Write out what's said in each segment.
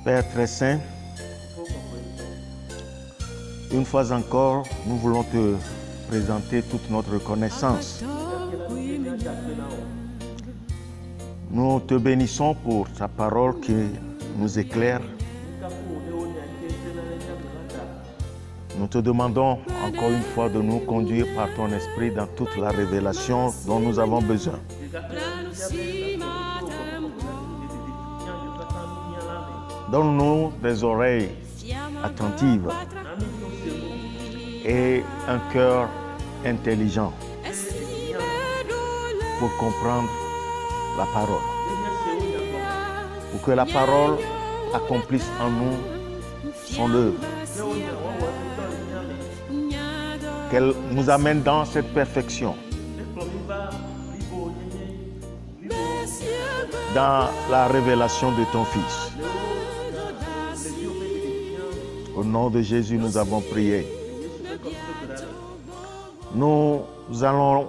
Père très saint, une fois encore, nous voulons te présenter toute notre reconnaissance. Nous te bénissons pour ta parole qui nous éclaire. Nous te demandons encore une fois de nous conduire par ton esprit dans toute la révélation dont nous avons besoin. Donne-nous des oreilles attentives et un cœur intelligent pour comprendre la parole. Pour que la parole accomplisse en nous son œuvre. Qu'elle nous amène dans cette perfection. Dans la révélation de ton Fils. Au nom de Jésus, nous avons prié. Nous allons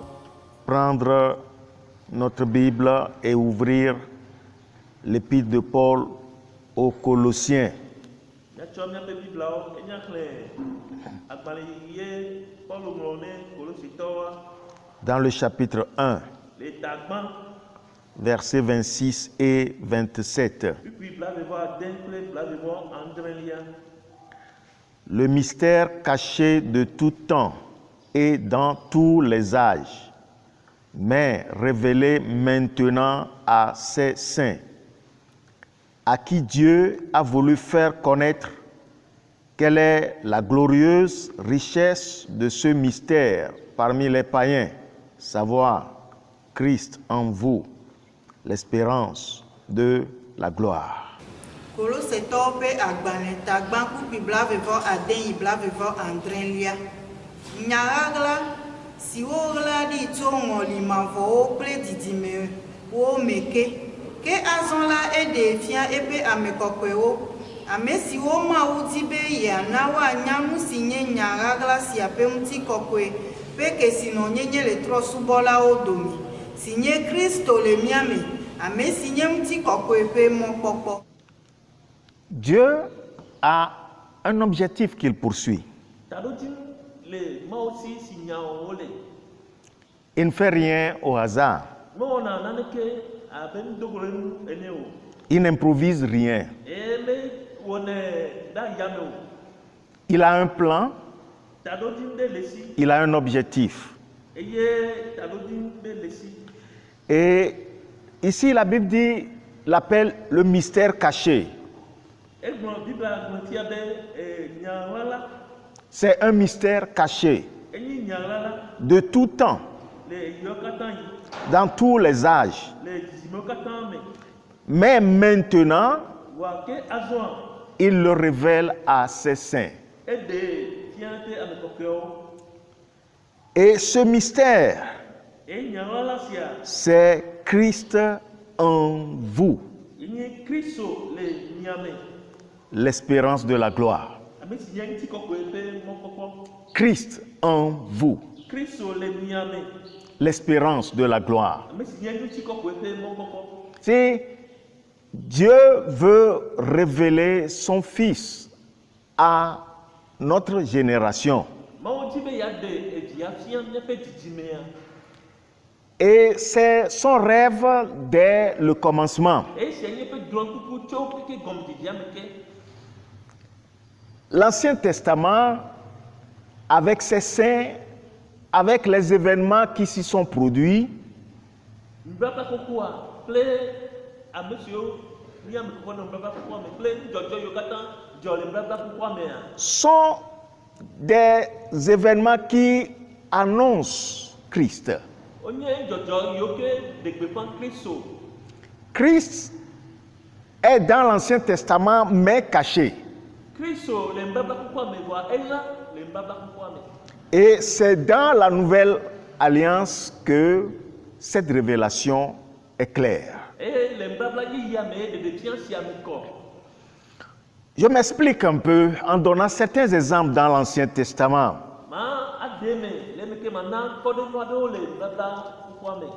prendre notre Bible et ouvrir l'épître de Paul aux Colossiens. Dans le chapitre 1, versets 26 et 27. Le mystère caché de tout temps et dans tous les âges, mais révélé maintenant à ses saints, à qui Dieu a voulu faire connaître quelle est la glorieuse richesse de ce mystère parmi les païens, savoir Christ en vous, l'espérance de la gloire. Kolosetope agbane tagban kupi blavevo aden blavevo andrelia nyaragla si wogla di tongo limavo ple didime wo meke ke azonla e defia epe amekokweo amesi wo ma udibe ya na wa nyamu sinye nyaragla si ape mti kokwe pe ke sino nyenye le trosubola odomi sinye Kristo le miame amesi nye mti kokwe pe mon popo. Dieu a un objectif qu'il poursuit. Il ne fait rien au hasard. Il n'improvise rien. Il a un plan. Il a un objectif. Et ici, la Bible dit, l'appelle le mystère caché. C'est un mystère caché de tout temps, dans tous les âges. Mais maintenant, il le révèle à ses saints. Et ce mystère, c'est Christ en vous. L'espérance de la gloire. Christ en vous. L'espérance de la gloire. Si Dieu veut révéler son Fils à notre génération, et c'est son rêve dès le commencement. L'Ancien Testament, avec ses saints, avec les événements qui s'y sont produits, sont des événements qui annoncent Christ. Christ est dans l'Ancien Testament, mais caché. Et c'est dans la Nouvelle Alliance que cette révélation est claire. Je m'explique un peu en donnant certains exemples dans l'Ancien Testament.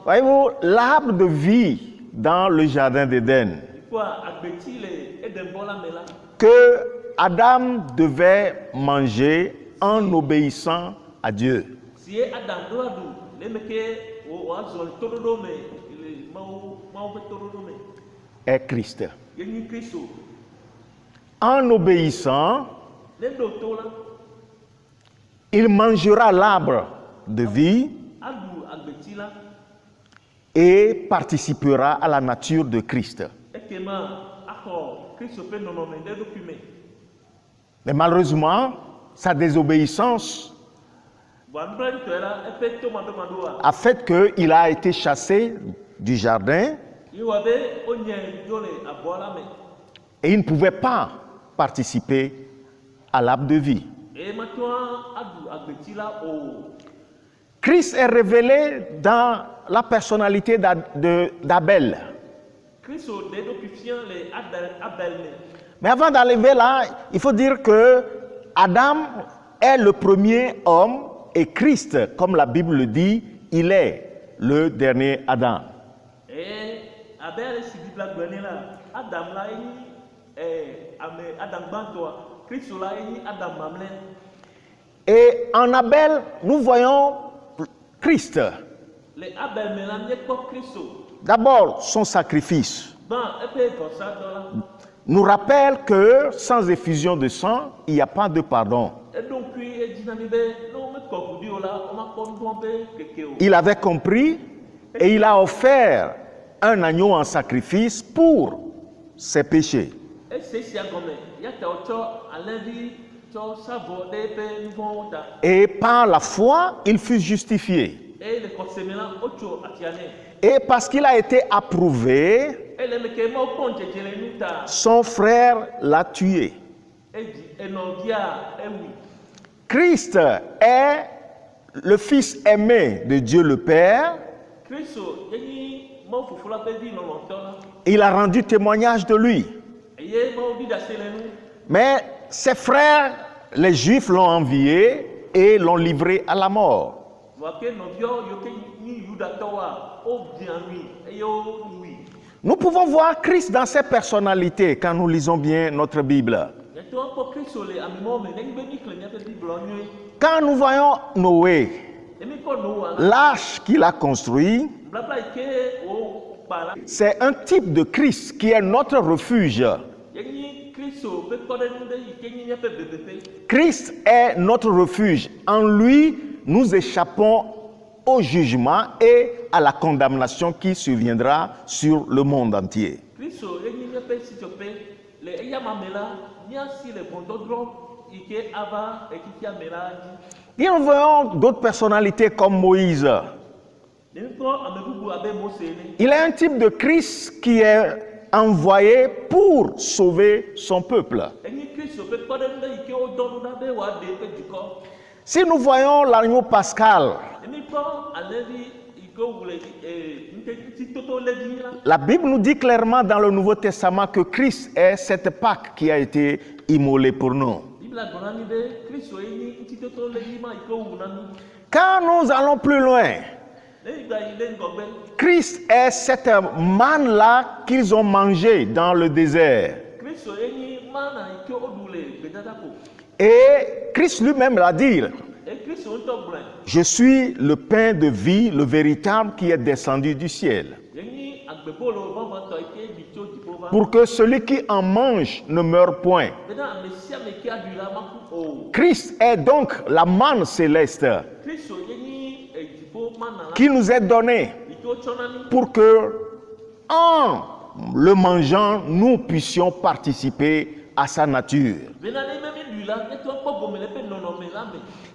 Voyez-vous, l'arbre de vie dans le jardin d'Éden que Adam devait manger en obéissant à Dieu est Christ. En obéissant, il mangera l'arbre de vie et participera à la nature de Christ. Mais malheureusement, sa désobéissance a fait qu'il a été chassé du jardin et il ne pouvait pas participer à l'arbre de vie. Christ est révélé dans la personnalité d'Abel. Mais avant d'arriver là, il faut dire que Adam est le premier homme et Christ, comme la Bible le dit, il est le dernier Adam. Et en Abel, nous voyons Christ. D'abord, son sacrifice nous rappelle que sans effusion de sang, il n'y a pas de pardon. Il avait compris et il a offert un agneau en sacrifice pour ses péchés. Et par la foi, il fut justifié. Et parce qu'il a été approuvé, son frère l'a tué. Christ est le Fils aimé de Dieu le Père. Il a rendu témoignage de lui. Mais ses frères, les Juifs, l'ont envié et l'ont livré à la mort. Nous pouvons voir Christ dans ses personnalités quand nous lisons bien notre Bible. Quand nous voyons Noé, l'arche qu'il a construite, c'est un type de Christ qui est notre refuge. Christ est notre refuge. En lui, nous échappons au jugement et à la condamnation qui surviendra sur le monde entier. Et nous voyons d'autres personnalités comme Moïse. Il est un type de Christ qui est envoyé pour sauver son peuple. Si nous voyons l'agneau pascal, la Bible nous dit clairement dans le Nouveau Testament que Christ est cette Pâque qui a été immolée pour nous. Quand nous allons plus loin, Christ est cette manne-là qu'ils ont mangée dans le désert. Et Christ lui-même l'a dit. Je suis le pain de vie, le véritable qui est descendu du ciel. Pour que celui qui en mange ne meure point. Christ est donc la manne céleste qui nous est donnée pour que, en le mangeant, nous puissions participer à sa nature.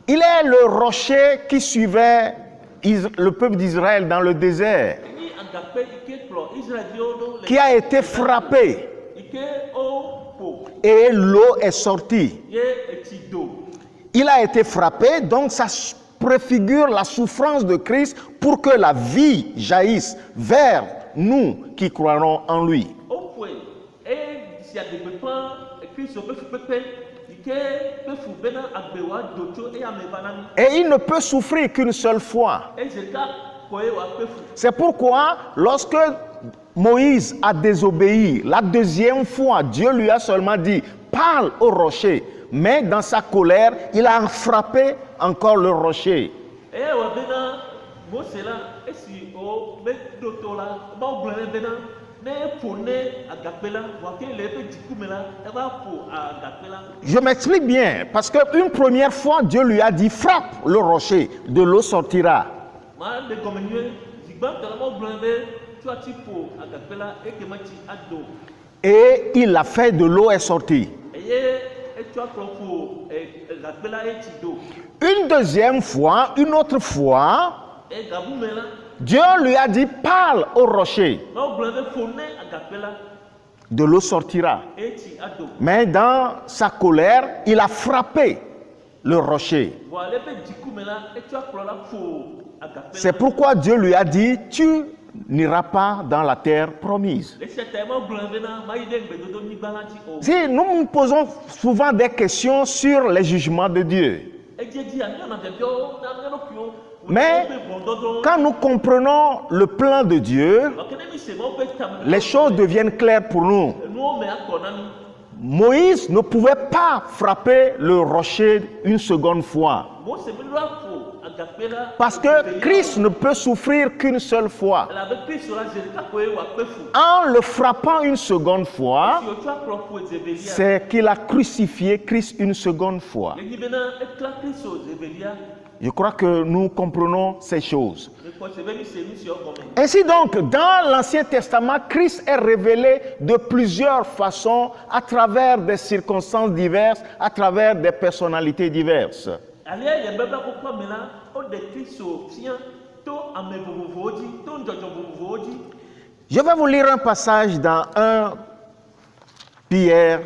Il est le rocher qui suivait le peuple d'Israël dans le désert, qui a été frappé et l'eau est sortie. Il a été frappé, donc ça préfigure la souffrance de Christ pour que la vie jaillisse vers nous qui croirons en lui. Et il ne peut souffrir qu'une seule fois. C'est pourquoi lorsque Moïse a désobéi, la deuxième fois, Dieu lui a seulement dit, parle au rocher. Mais dans sa colère, il a frappé encore le rocher. Je m'explique bien, parce qu'une première fois, Dieu lui a dit, frappe le rocher, de l'eau sortira. Et il l'a fait, de l'eau est sortie. Une deuxième fois, une autre fois, Dieu lui a dit, parle au rocher. De l'eau sortira. Mais dans sa colère, il a frappé le rocher. C'est pourquoi Dieu lui a dit, tu n'iras pas dans la terre promise. Si nous nous posons souvent des questions sur les jugements de Dieu. Mais quand nous comprenons le plan de Dieu, les choses deviennent claires pour nous. Moïse ne pouvait pas frapper le rocher une seconde fois. Parce que Christ ne peut souffrir qu'une seule fois. En le frappant une seconde fois, c'est qu'il a crucifié Christ une seconde fois. Je crois que nous comprenons ces choses. Ainsi donc, dans l'Ancien Testament, Christ est révélé de plusieurs façons, à travers des circonstances diverses, à travers des personnalités diverses. Je vais vous lire un passage dans 1 Pierre.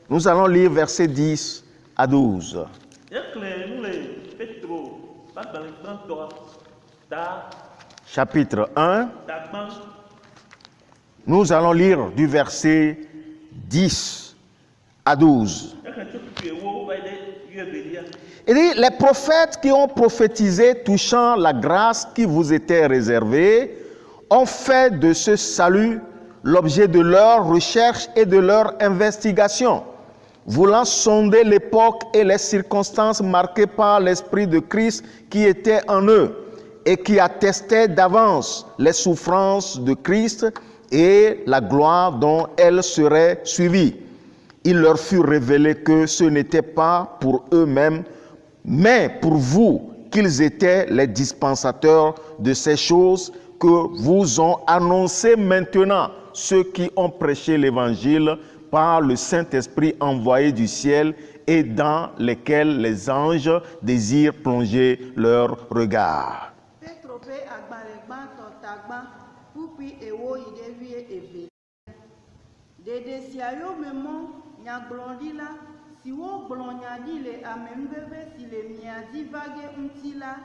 Nous allons lire versets 10 à 12. Chapitre 1. Nous allons lire du verset 10 à 12. Il dit, les prophètes qui ont prophétisé touchant la grâce qui vous était réservée ont fait de ce salut l'objet de leur recherche et de leur investigation, voulant sonder l'époque et les circonstances marquées par l'Esprit de Christ qui était en eux et qui attestait d'avance les souffrances de Christ et la gloire dont elles seraient suivies. Il leur fut révélé que ce n'était pas pour eux-mêmes, mais pour vous qu'ils étaient les dispensateurs de ces choses que vous ont annoncées maintenant ceux qui ont prêché l'Évangile par le Saint-Esprit envoyé du ciel et dans lesquels les anges désirent plonger leur regard. Si vous blondiez les amembebe, si les miadi vague untila,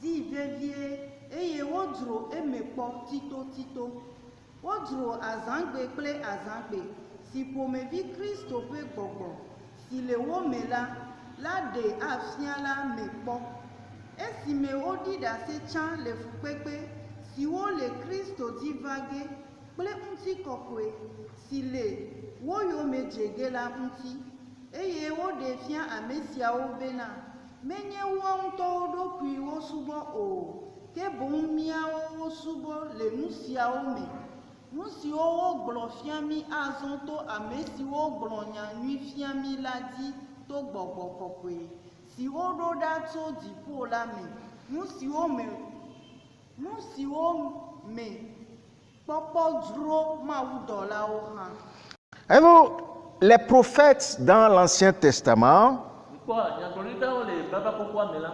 di vevie, et wodro et me portito tito. Wodro azangbe ple azangbe, si pour me vie Christo pe gogo, si le womela, la de afiala me po. Et si me odi da se chan le fupepe, si wo le Christo di vague, ple unti kokwe, si le woyo me jegela unti. Eye wo defia amesia wo bena menye wo nto do kui wo subo o ke bon mia wo subo le nusia wo me nusi wo glofia mi azonto amesi wo glonya nui fia mi ladi to gbogbo kokwe si wo do da to di po la me nusi wo me popo dro ma wo dola o ha. Avez-vous les prophètes dans l'Ancien Testament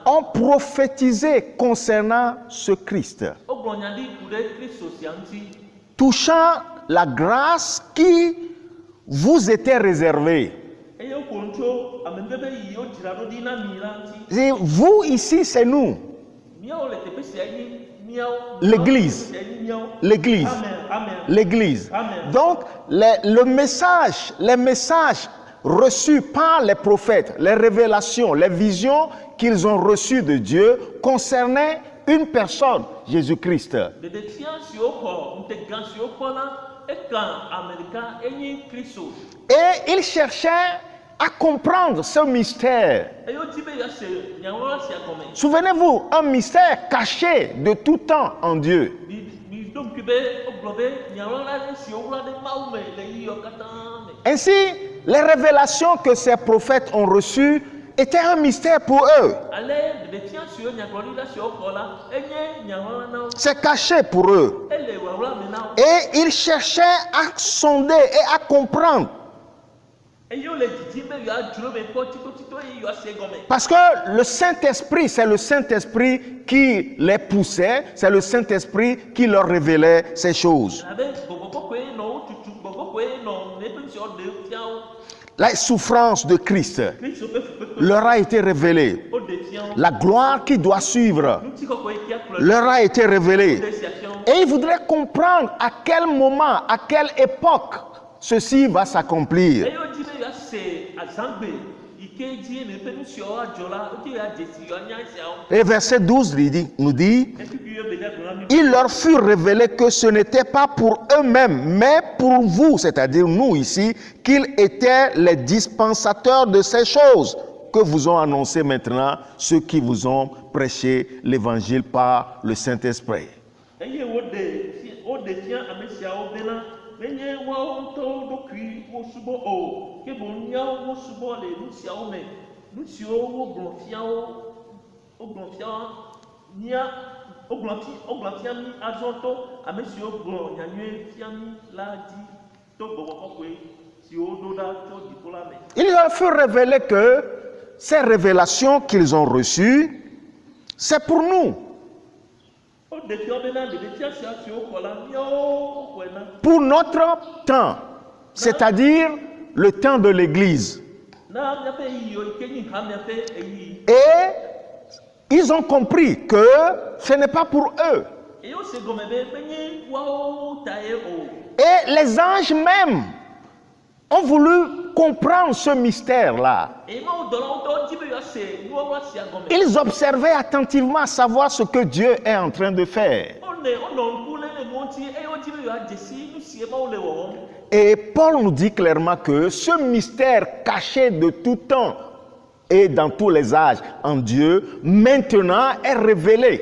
ont prophétisé concernant ce Christ, touchant la grâce qui vous était réservée. Et vous ici, c'est nous. L'Église. L'Église. L'Église. Donc, les messages reçus par les prophètes, les révélations, les visions qu'ils ont reçues de Dieu concernaient une personne, Jésus-Christ. Et il cherchait à comprendre ce mystère. Souvenez-vous, un mystère caché de tout temps en Dieu. Ainsi, les révélations que ces prophètes ont reçues étaient un mystère pour eux. C'est caché pour eux. Et ils cherchaient à sonder et à comprendre. Parce que le Saint-Esprit, c'est le Saint-Esprit qui les poussait, c'est le Saint-Esprit qui leur révélait ces choses. La souffrance de Christ leur a été révélée. La gloire qui doit suivre leur a été révélée. Et ils voudraient comprendre à quel moment, à quelle époque ceci va s'accomplir. Et verset 12 nous dit, il leur fut révélé que ce n'était pas pour eux-mêmes, mais pour vous, c'est-à-dire nous ici, qu'ils étaient les dispensateurs de ces choses que vous ont annoncé maintenant ceux qui vous ont prêché l'évangile par le Saint-Esprit. Il leur fut révélé que ces révélations qu'ils ont reçues, c'est pour nous. Pour notre temps, c'est-à-dire le temps de l'Église. Et ils ont compris que ce n'est pas pour eux. Et les anges même ont voulu comprendre ce mystère-là. Ils observaient attentivement à savoir ce que Dieu est en train de faire. Et Paul nous dit clairement que ce mystère caché de tout temps et dans tous les âges en Dieu, maintenant est révélé.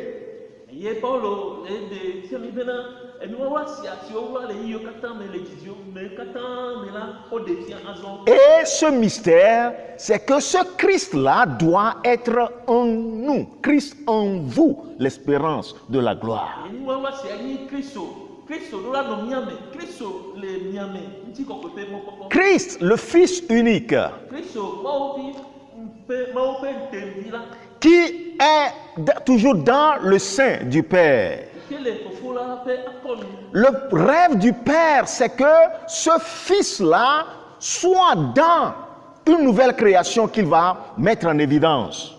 Et ce mystère, c'est que ce Christ-là doit être en nous. Christ en vous, l'espérance de la gloire. Christ, le Fils unique, qui est toujours dans le sein du Père. Le rêve du Père, c'est que ce Fils-là soit dans une nouvelle création qu'il va mettre en évidence.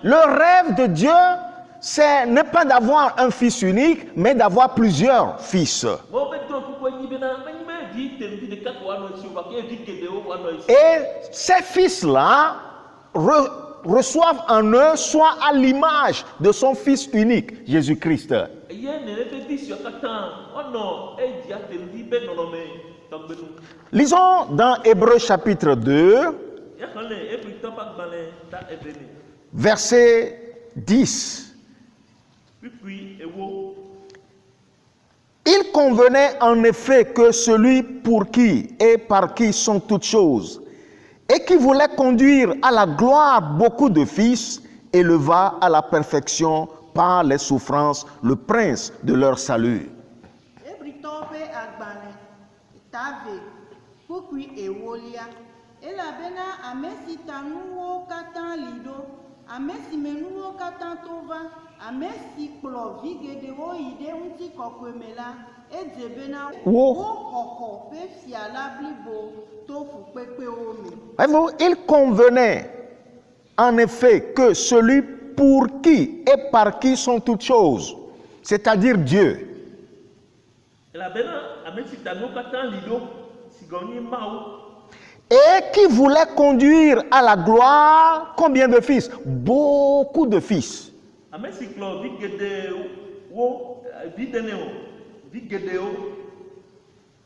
Le rêve de Dieu, c'est n'est pas d'avoir un fils unique, mais d'avoir plusieurs fils. Et ces fils-là reçoivent en eux soit à l'image de son fils unique, Jésus-Christ. Lisons dans Hébreux chapitre 2, verset 10. Il convenait en effet que celui pour qui et par qui sont toutes choses, et qui voulait conduire à la gloire beaucoup de fils, éleva à la perfection par les souffrances le prince de leur salut. Il convenait en effet que celui pour qui et par qui sont toutes choses, c'est-à-dire Dieu, Et qui voulait conduire à la gloire combien de fils? Beaucoup de fils.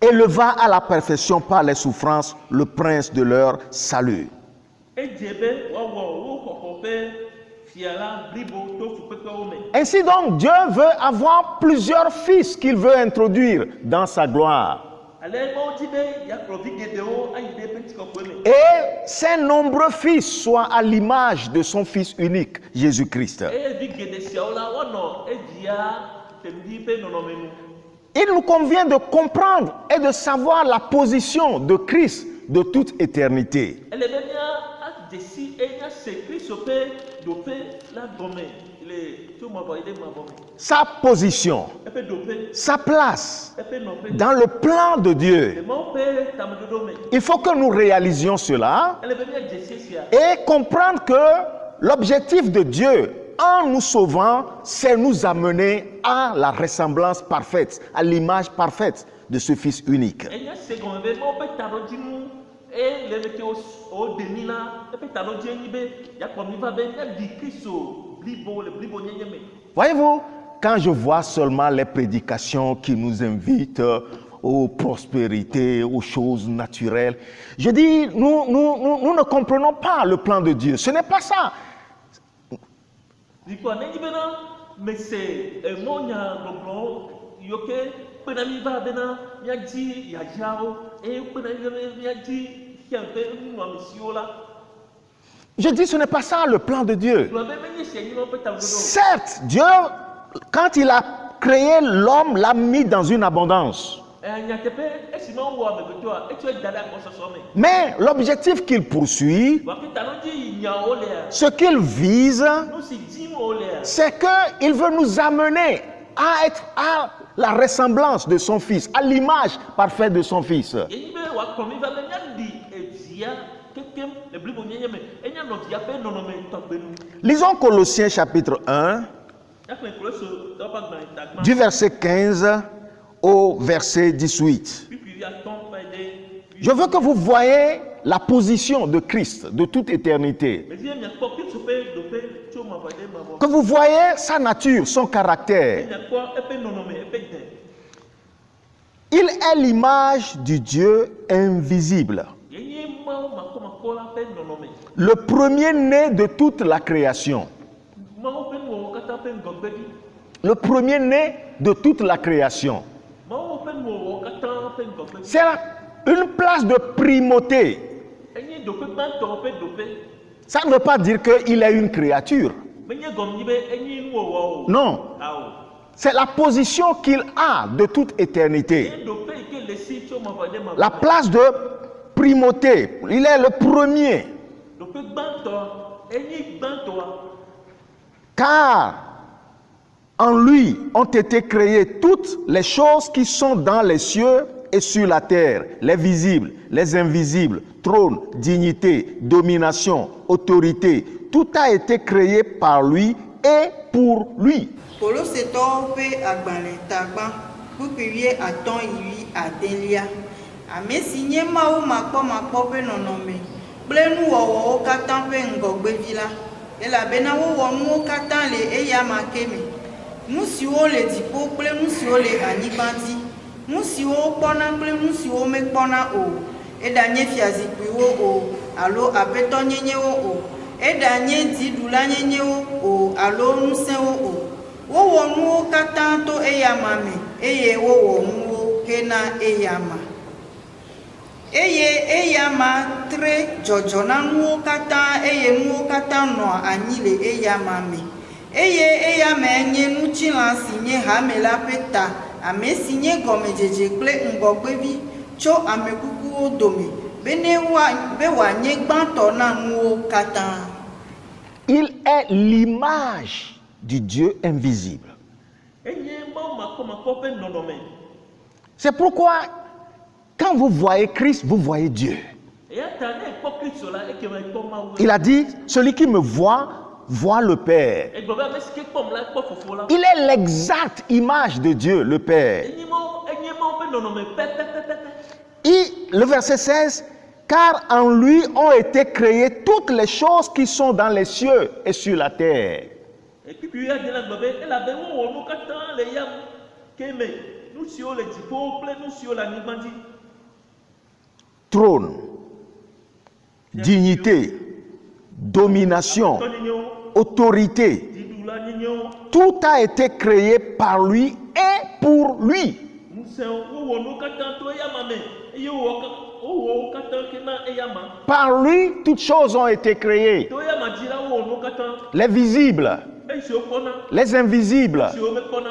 Éleva à la perfection par les souffrances le prince de leur salut. Ainsi donc, Dieu veut avoir plusieurs fils qu'il veut introduire dans sa gloire. Et ces nombreux fils soient à l'image de son Fils unique, Jésus-Christ. Il nous convient de comprendre et de savoir la position de Christ de toute éternité. Sa position, sa place dans le plan de Dieu. Il faut que nous réalisions cela et comprendre que l'objectif de Dieu en nous sauvant, c'est nous amener à la ressemblance parfaite, à l'image parfaite de ce Fils unique. Voyez-vous, quand je vois seulement les prédications qui nous invitent aux prospérités, aux choses naturelles, je dis, nous ne comprenons pas le plan de Dieu. Ce n'est pas ça. Je dis, ce n'est pas ça le plan de Dieu. Certes, Dieu, quand il a créé l'homme, l'a mis dans une abondance. Mais l'objectif qu'il poursuit, ce qu'il vise, c'est qu'il veut nous amener à être à la ressemblance de son Fils, à l'image parfaite de son Fils. Lisons Colossiens chapitre 1, du verset 15 au verset 18. Je veux que vous voyez la position de Christ de toute éternité. Que vous voyez sa nature, son caractère. Il est l'image du Dieu invisible. Le premier-né de toute la création. Le premier-né de toute la création. C'est une place de primauté. Ça ne veut pas dire qu'il est une créature. Non. C'est la position qu'il a de toute éternité. La place de primauté. Il est le premier. Car en lui ont été créées toutes les choses qui sont dans les cieux et sur la terre, les visibles, les invisibles, trône, dignité, domination, autorité. Tout a été créé par lui et pour lui. Nusiwo le dipo kple nusiwo le anyigba dzi, nusiwo kpɔna kple nusiwo mekpɔna o, eɖanye fiazikpuiwo o, alo aƒetɔ nyenyewo o, eɖanye dziɖula nyenyewo o, alo ŋusẽwo o. Wowɔ nuwo katã to eyama me, eye wowɔ nuwo hena eyama. Eye eyama tre dzɔdzɔ na nuwo katã, eye nuwo katã nɔa anyi le eyama me. Eye eyama enye nutsila si nye hame la ƒe ta, ame si nye gɔmedzedze kple ŋgɔgbevi tso ame kukuwo dome, be wòanye gbãtɔ na nuwo katã. Il est l'image du Dieu invisible. C'est pourquoi quand vous voyez Christ, vous voyez Dieu. Il a dit, celui qui me voit le Père. Il est l'exacte image de Dieu, le Père. Le verset 16, car en lui ont été créées toutes les choses qui sont dans les cieux et sur la terre. Et puis il y a des gens qui ont nous kattan les yam keme nous sur les dipo plein nous sur la nimandi. Trône, dignité, domination, autorité, tout a été créé par lui et pour lui. Par lui, toutes choses ont été créées. Les visibles, les invisibles,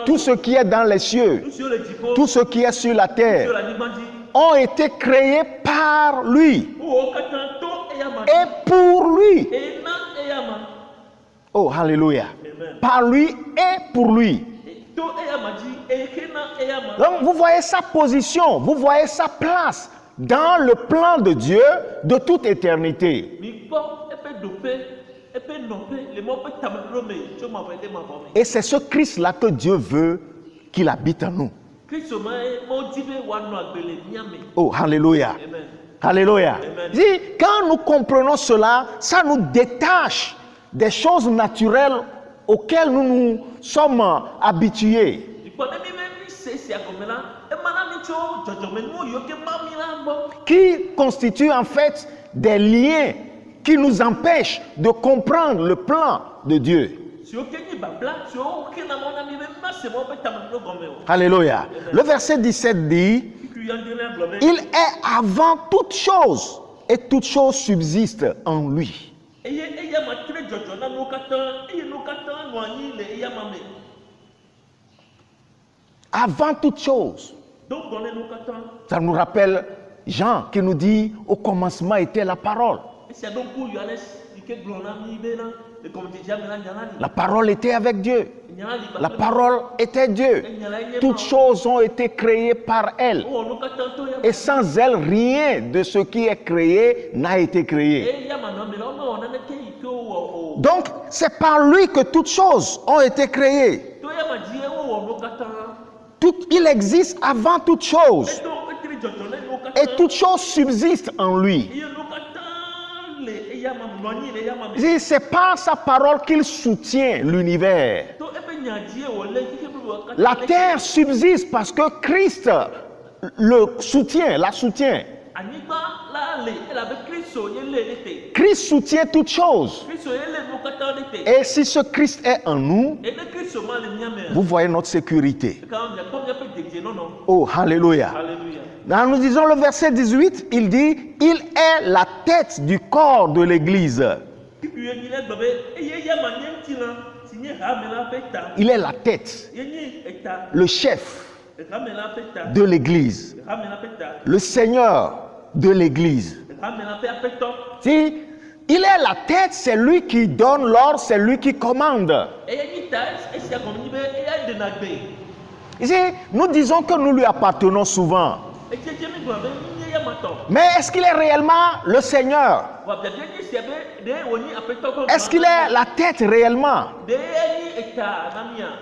tout ce qui est dans les cieux, tout ce qui est sur la terre, ont été créés par lui et pour lui. Oh, alléluia. Par lui et pour lui. Donc, vous voyez sa position, vous voyez sa place dans le plan de Dieu de toute éternité. Et c'est ce Christ-là que Dieu veut qu'il habite en nous. Oh, alléluia. Alléluia. Quand nous comprenons cela, ça nous détache des choses naturelles auxquelles nous nous sommes habitués. Qui constituent en fait des liens qui nous empêchent de comprendre le plan de Dieu. Alléluia. Le verset 17 dit, il est avant toute chose et toute chose subsiste en lui. Avant toute chose. Ça nous rappelle Jean qui nous dit, au commencement était la parole. La parole était avec Dieu. La parole était Dieu. Toutes choses ont été créées par elle. Et sans elle, rien de ce qui est créé n'a été créé. Donc, c'est par lui que toutes choses ont été créées. Il existe avant toute chose. Et toutes choses subsistent en lui. C'est par sa parole qu'il soutient l'univers. La terre subsiste parce que Christ le soutient, la soutient. Christ soutient toutes choses. Et si ce Christ est en nous, vous voyez notre sécurité. Oh, alléluia. Nous disons le verset 18, il dit, il est la tête du corps de l'Église. Il est la tête, le chef de l'Église, le Seigneur de l'Église. Si il est la tête, c'est lui qui donne l'ordre, c'est lui qui commande. Ici, nous disons que nous lui appartenons souvent. Mais est-ce qu'il est réellement le Seigneur? Est-ce qu'il est la tête réellement?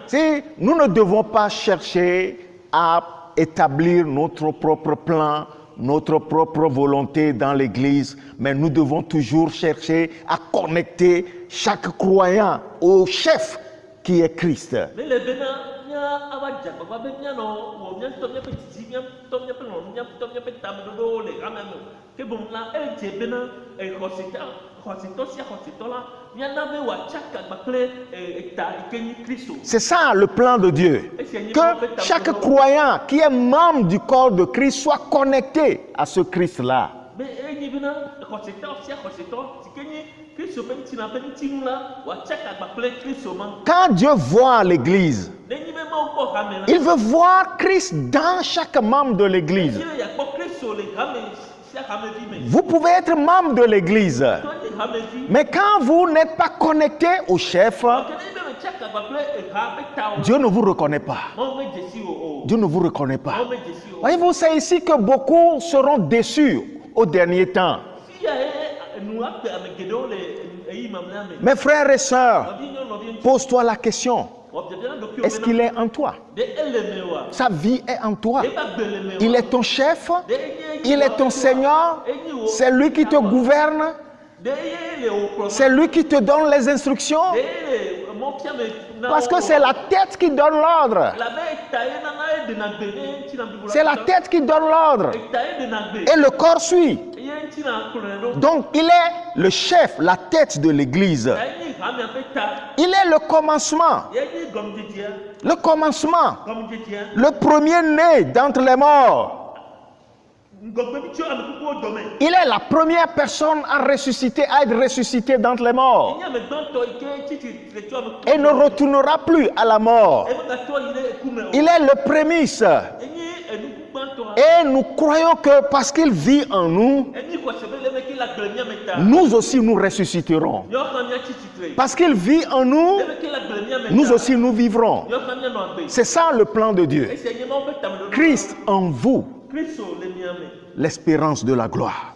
Si nous ne devons pas chercher à établir notre propre plan, notre propre volonté dans l'Église, mais nous devons toujours chercher à connecter chaque croyant au chef qui est Christ. C'est ça le plan de Dieu. Que chaque croyant qui est membre du corps de Christ soit connecté à ce Christ-là. Quand Dieu voit l'Église, il veut voir Christ dans chaque membre de l'Église. Vous pouvez être membre de l'Église, mais quand vous n'êtes pas connecté au chef, Dieu ne vous reconnaît pas. Dieu ne vous reconnaît pas. Voyez-vous, c'est ici que beaucoup seront déçus au dernier temps. Mes frères et sœurs, pose-toi la question. Est-ce qu'il est en toi? Sa vie est en toi. Il est ton chef, il est ton Seigneur, c'est lui qui te gouverne, c'est lui qui te donne les instructions, parce que c'est la tête qui donne l'ordre. C'est la tête qui donne l'ordre et le corps suit. Donc il est le chef, la tête de l'église. Il est le commencement. Le commencement. Le premier-né d'entre les morts. Il est la première personne à ressusciter, à être ressuscité d'entre les morts. Et ne retournera plus à la mort. Il est le prémisse. Et nous croyons que parce qu'il vit en nous, nous aussi nous ressusciterons. Parce qu'il vit en nous, nous aussi nous vivrons. C'est ça le plan de Dieu. Christ en vous, l'espérance de la gloire.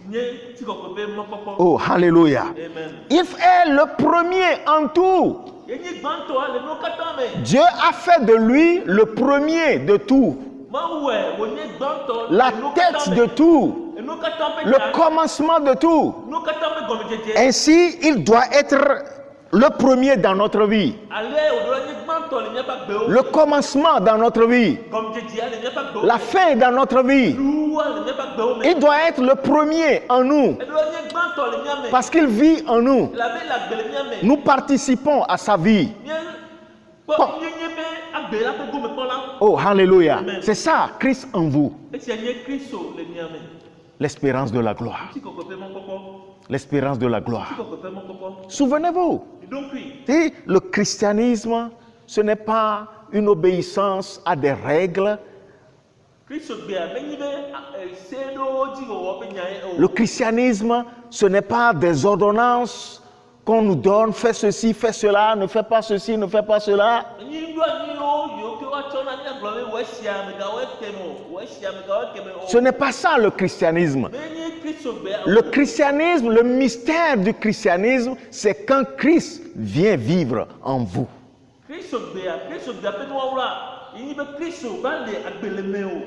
Oh, alléluia. Il est le premier en tout. Dieu a fait de lui le premier de tout. La tête de tout, le commencement de tout. Ainsi, il doit être le premier dans notre vie, le commencement dans notre vie, la fin dans notre vie. Il doit être le premier en nous, parce qu'il vit en nous. Nous participons à sa vie. Oh, alléluia. C'est ça, Christ en vous. L'espérance de la gloire. L'espérance de la gloire. Souvenez-vous, le christianisme, ce n'est pas une obéissance à des règles. Le christianisme, ce n'est pas des ordonnances qu'on nous donne, fais ceci, fais cela, ne fais pas ceci, ne fais pas cela. Ce n'est pas ça le christianisme. Le christianisme, le mystère du christianisme, c'est quand Christ vient vivre en vous.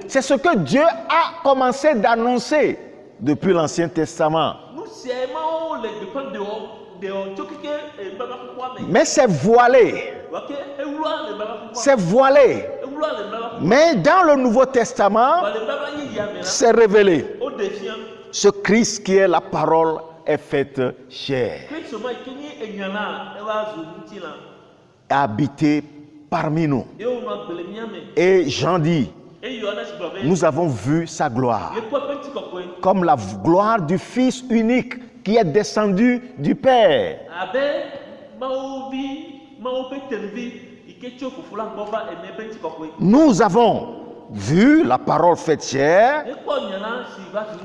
C'est ce que Dieu a commencé d'annoncer depuis l'Ancien Testament. Mais c'est voilé. C'est voilé. Mais dans le Nouveau Testament, c'est révélé. Ce Christ qui est la parole est faite chair. Habité parmi nous. Et Jean dit, nous avons vu sa gloire. Comme la gloire du Fils unique qui est descendu du Père. Nous avons vu la parole faite chair,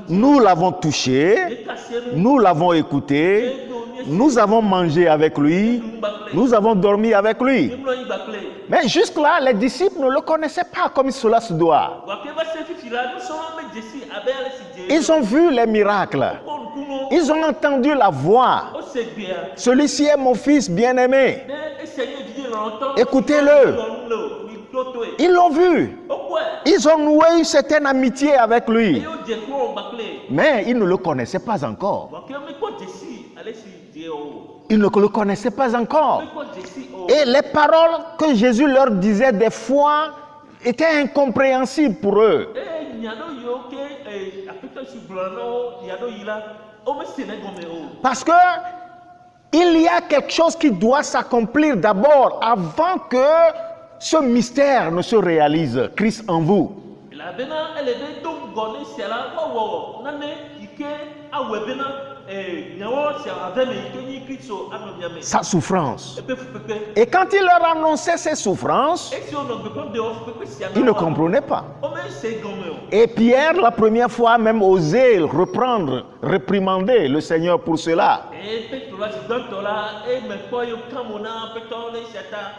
nous l'avons touché, nous l'avons écouté, nous avons mangé avec lui, nous avons dormi avec lui. Mais jusque-là, les disciples ne le connaissaient pas comme cela se doit. Ils ont vu les miracles. Ils ont entendu la voix. Celui-ci est mon fils bien-aimé. Écoutez-le. Ils l'ont vu. Ils ont noué une certaine amitié avec lui. Mais ils ne le connaissaient pas encore. Ils ne le connaissaient pas encore. Et les paroles que Jésus leur disait des fois étaient incompréhensibles pour eux. Parce que il y a quelque chose qui doit s'accomplir d'abord avant que ce mystère ne se réalise. Christ en vous. Sa souffrance. Et quand il leur annonçait ses souffrances, ils ne comprenaient pas. Et Pierre, la première fois, même osé reprendre, réprimander le Seigneur pour cela.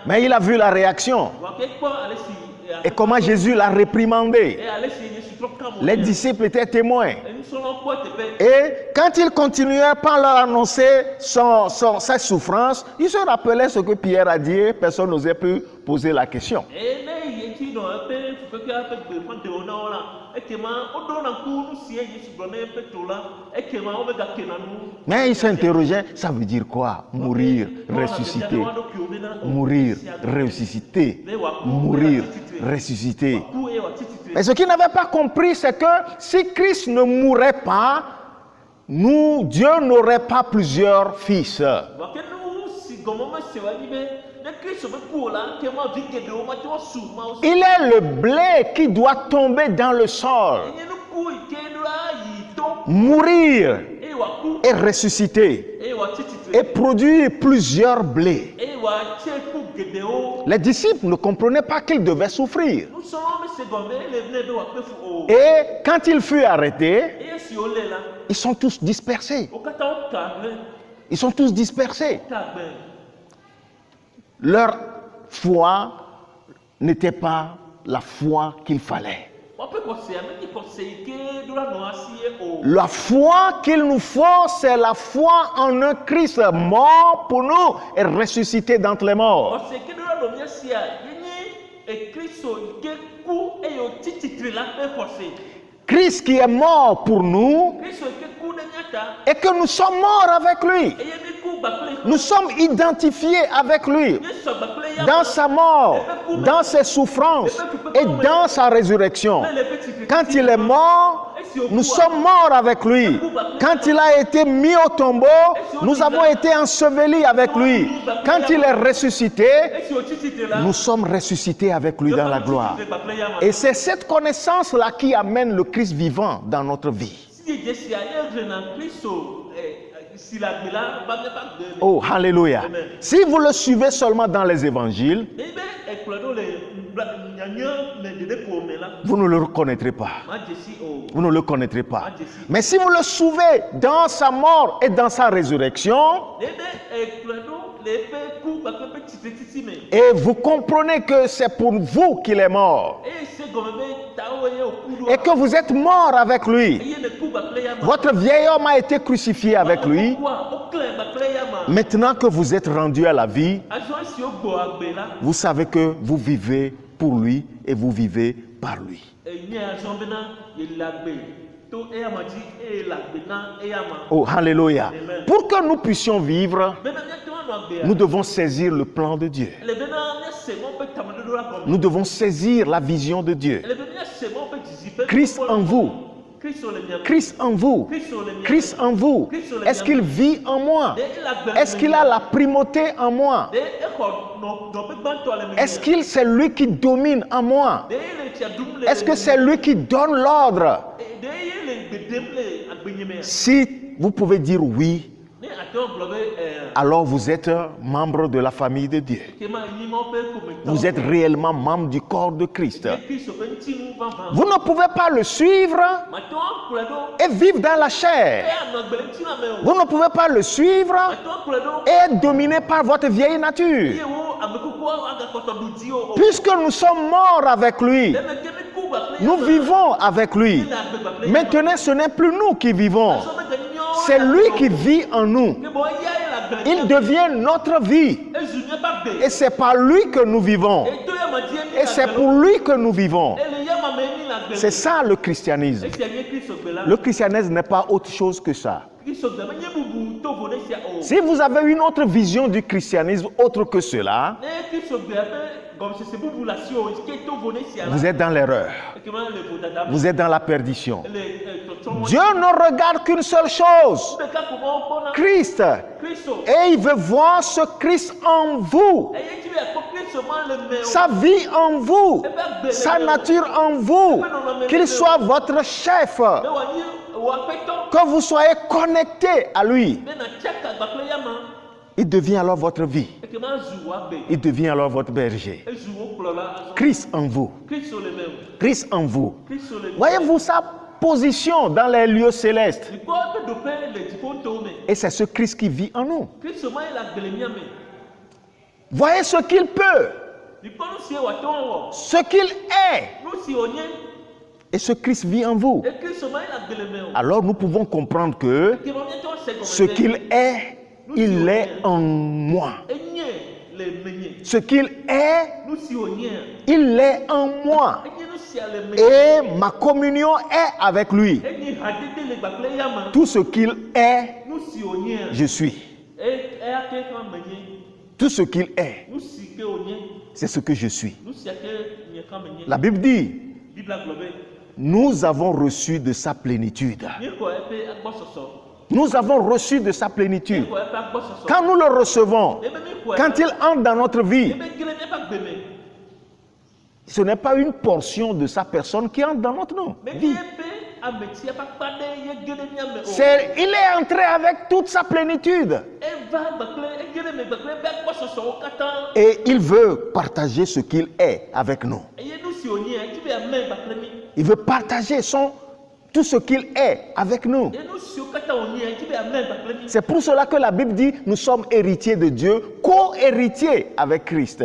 Mais il a vu la réaction. Et comment Jésus l'a réprimandé. Les disciples étaient témoins. nous sommes quoi te paix. Et quand il continuait par leur annoncer sa souffrance, ils se rappelaient ce que Pierre a dit, personne n'osait plus poser la question. Et mais il y a qui dans un peu, faut que avec de prendre de honneur là. Et que moi, on donne un coup, nous si il se donne un peu tout là. Et que moi, on me garde nous. Mais il s'interrogeait, ça veut dire quoi? Mourir, ressusciter. Mourir, ressusciter. Mourir, ressusciter. Mais ce qu'ils n'avaient pas compris, c'est que si Christ ne mourait pas, Dieu n'aurait pas plusieurs fils. Il est le blé qui doit tomber dans le sol, mourir et ressusciter et produire plusieurs blés. Les disciples ne comprenaient pas qu'ils devaient souffrir. Et quand il fut arrêté, ils sont tous dispersés. Ils sont tous dispersés. Leur foi n'était pas la foi qu'il fallait. La foi qu'il nous faut, c'est la foi en un Christ mort pour nous et ressuscité d'entre les morts. Christ qui est mort pour nous et que nous sommes morts avec lui. Nous sommes identifiés avec lui dans sa mort, dans ses souffrances et dans sa résurrection. Quand il est mort, nous sommes morts avec lui. Quand il a été mis au tombeau, nous avons été ensevelis avec lui. Quand il est ressuscité, nous sommes ressuscités avec lui dans la gloire. Et c'est cette connaissance-là qui amène le Christ vivant dans notre vie. Oh, alléluia. Si vous le suivez seulement dans les évangiles, vous ne le reconnaîtrez pas. Vous ne le connaîtrez pas. Mais si vous le suivez dans sa mort et dans sa résurrection, et vous comprenez que c'est pour vous qu'il est mort, et que vous êtes mort avec lui, votre vieil homme a été crucifié avec lui. Maintenant que vous êtes rendu à la vie, vous savez que vous vivez pour lui et vous vivez par lui. Oh, alléluia. Pour que nous puissions vivre, nous devons saisir le plan de Dieu. Nous devons saisir la vision de Dieu. Christ en vous. Christ en vous. Christ en vous. Est-ce qu'il vit en moi? Est-ce qu'il a la primauté en moi? Est-ce qu'il c'est lui qui domine en moi? Est-ce que c'est lui qui donne l'ordre? Si vous pouvez dire oui, alors vous êtes membre de la famille de Dieu. Vous êtes réellement membre du corps de Christ. Vous ne pouvez pas le suivre et vivre dans la chair. Vous ne pouvez pas le suivre et être dominé par votre vieille nature. Puisque nous sommes morts avec lui, nous vivons avec lui. Maintenant, ce n'est plus nous qui vivons. C'est lui qui vit en nous. Il devient notre vie. Et c'est par lui que nous vivons. Et c'est pour lui que nous vivons. C'est ça le christianisme. Le christianisme n'est pas autre chose que ça. Si vous avez une autre vision du christianisme autre que cela, vous êtes dans l'erreur. Vous êtes dans la perdition. Dieu ne regarde qu'une seule chose, Christ. Et il veut voir ce Christ en vous. Sa vie en vous. Sa nature en vous. Qu'il soit votre chef. Que vous soyez connecté à lui. Il devient alors votre vie. Il devient alors votre berger. Christ en vous. Christ en vous. Voyez-vous sa position dans les lieux célestes. Et c'est ce Christ qui vit en nous. Voyez ce qu'il peut. Ce qu'il est. Et ce Christ vit en vous. Et Kristo ma ila gbele me o. Alors nous pouvons comprendre que Ke mo nye to se ce qu'il est, il est en moi. Enye le menye. Ce qu'il est, Nu si o nye. il est en moi. Enye nu si ale menye. Et ma communion est avec lui. Enye hadede le gbakle yama. Tout ce qu'il est, Nu si o nye. je suis. E ake kan menye. Tout ce qu'il est, Nu si ke o nye. c'est ce que je suis. Nu si ake nye kan menye. La Bible dit, Bible globe. nous avons reçu de sa plénitude. Nye ko epe agbososo. Nous avons reçu de sa plénitude. Nye ko epe agbososo. Quand nous le recevons, Ebe mi ko. quand il entre dans notre vie, Ebe gele me pa gbeme. ce n'est pas une portion de sa personne qui entre dans notre Mais vie. il Il est entré avec toute sa plénitude. Et il veut partager ce qu'il est avec nous. Il veut partager tout ce qu'il est avec nous. C'est pour cela que la Bible dit nous sommes héritiers de Dieu, co-héritiers avec Christ.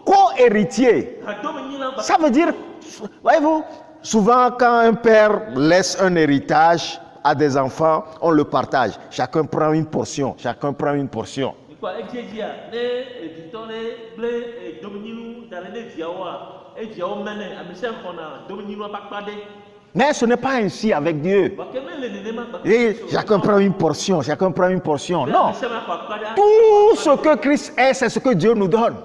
Co-héritier. Ça veut dire, voyez-vous, souvent quand un père laisse un héritage à des enfants, on le partage. Chacun prend une portion. Chacun prend une portion. Mais ce n'est pas ainsi avec Dieu. Et chacun prend une portion, chacun prend une portion. Non. Tout ce que Christ est, c'est ce que Dieu nous donne.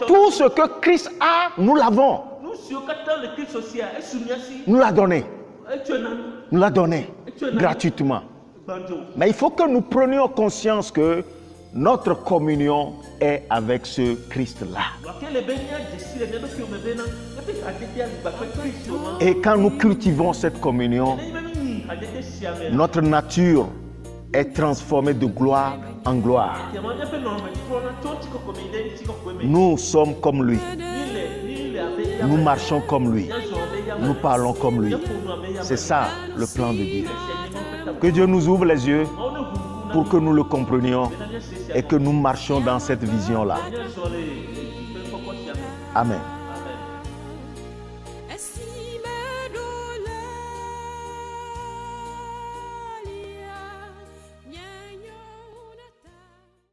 Tout ce que Christ a, nous l'avons. Nous l'a donné. Nous l'a donné gratuitement. Mais il faut que nous prenions conscience que notre communion est avec ce Christ-là. Et quand nous cultivons cette communion, notre nature est transformée de gloire en gloire. Nous sommes comme lui. Nous marchons comme lui. Nous parlons comme lui. C'est ça le plan de Dieu. Que Dieu nous ouvre les yeux pour que nous le comprenions et que nous marchions dans cette vision-là. Amen.